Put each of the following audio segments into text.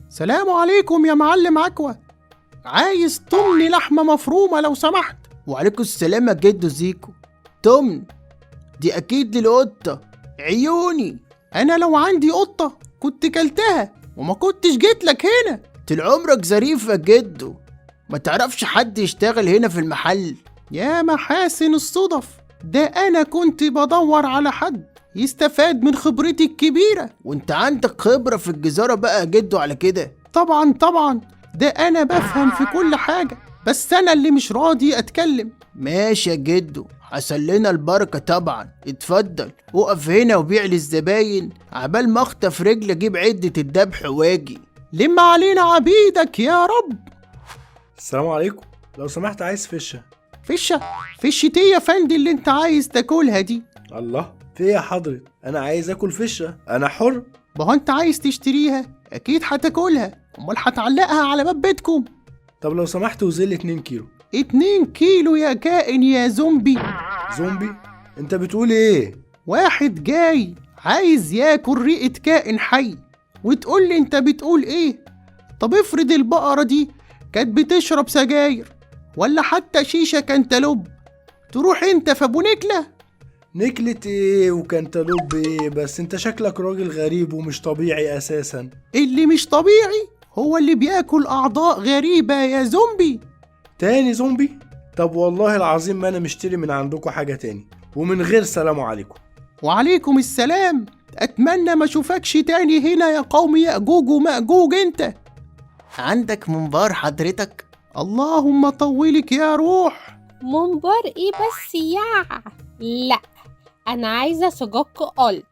سلام عليكم يا معلم عكوة، عايز تمن لحمة مفرومة لو سمحت. وعليكم السلام يا جدو زيكو. تمن دي اكيد للقطة عيوني. انا لو عندي قطة كنت كلتها وما كنتش جيت لك هنا. طول عمرك ظريف يا جدو، ما تعرفش حد يشتغل هنا في المحل؟ يا محاسن الصدف، ده انا كنت بدور على حد يستفاد من خبرتي الكبيرة. وانت عندك خبرة في الجزارة بقى يا جدو على كده؟ طبعا، ده انا بفهم في كل حاجة، بس انا اللي مش راضي اتكلم. ماشي يا جدو، حصل لنا البركة طبعا. اتفضل وقف هنا وبيع للزباين عبال ما اخطف رجل اجيب عدة الذبح واجي. لم علينا عبيدك يا رب. السلام عليكم، لو سمحت عايز فشة. فشة ايه يا فندي اللي انت عايز تاكلها دي؟ الله، في ايه يا حضرة؟ انا عايز اكل فشة، انا حر. ما هو انت عايز تشتريها اكيد هتاكلها، امال هتعلقها على باب بيتكم. طب لو سمحت وزل 2 كيلو. 2 كيلو يا كائن يا زومبي. زومبي؟ انت بتقول ايه؟ واحد جاي عايز ياكل ريقة كائن حي وتقول لي انت بتقول ايه؟ طب افرض البقرة دي كانت بتشرب سجاير ولا حتى شيشة كانتالوب، تروح انت في ابو نكلة؟ نكلة ايه وكنتالوب ايه؟ بس انت شكلك راجل غريب ومش طبيعي اساسا. اللي مش طبيعي هو اللي بياكل اعضاء غريبة يا زومبي. تاني زومبي؟ طب والله العظيم ما انا مشتري من عندكم حاجة تاني، ومن غير سلام عليكم. وعليكم السلام، اتمنى ما اشوفكش تاني هنا يا قوم يأجوج ومأجوج. انت عندك منبار حضرتك؟ اللهم طولك يا روح. منبار ايه بس لا، انا عايزة سجق قلت.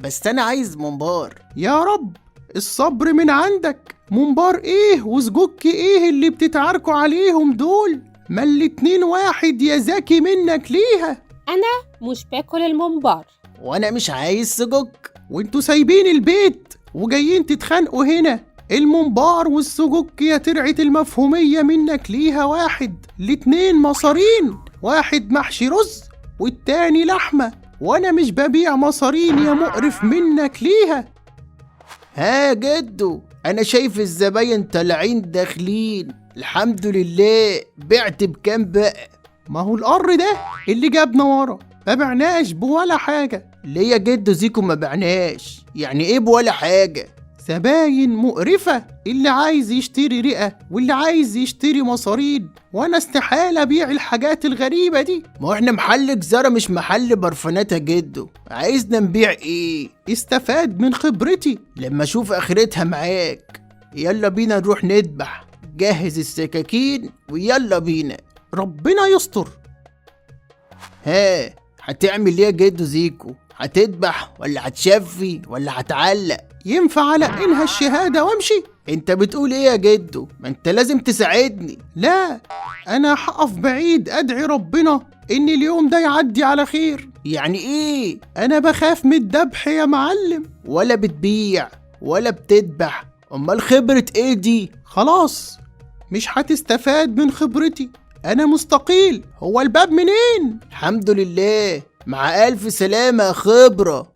بس انا عايز منبار. يا رب الصبر من عندك. منبار ايه وسجك ايه اللي بتتعاركوا عليهم دول؟ ما الاتنين واحد يا ذكي منك ليها. انا مش باكل المنبار. وانا مش عايز سجق. وانتوا سايبين البيت وجايين تتخانقوا هنا؟ المنبار والسجق يا ترعة المفهومية منك ليها واحد، الاتنين مصارين، واحد محشي رز والتاني لحمة، وانا مش ببيع مصارين يا مقرف منك ليها. ها جدو، انا شايف الزباين طالعين داخلين، الحمد لله. بعت بكام بقى؟ ما هو القر ده اللي جابنا ورا، ما بعناش بولا حاجة. ليه يا جدو زيكو ما بعناش؟ يعني ايه بولا حاجة؟ زباين مقرفة، اللي عايز يشتري رئة واللي عايز يشتري مصارين، وانا استحالة ابيع الحاجات الغريبة دي. ما هو احنا محل جزارة مش محل برفانات يا جدو، عايزنا نبيع ايه؟ استفاد من خبرتي لما اشوف اخرتها معاك. يلا بينا نروح نذبح، جهز السكاكين ويلا بينا. ربنا يستر. ها هتعمل ايه يا جدو زيكو؟ هتذبح ولا هتشفي ولا هتعلق؟ ينفع على انها الشهادة وامشي؟ انت بتقول ايه يا جدو؟ ما انت لازم تساعدني. لا، انا هقف بعيد ادعي ربنا ان اليوم ده يعدي على خير. يعني ايه؟ انا بخاف من الذبح يا معلم. ولا بتبيع ولا بتذبح، امال خبرة ايه دي؟ خلاص مش هتستفاد من خبرتي، انا مستقيل. هو الباب منين؟ الحمد لله، مع الف سلامة يا خبرة.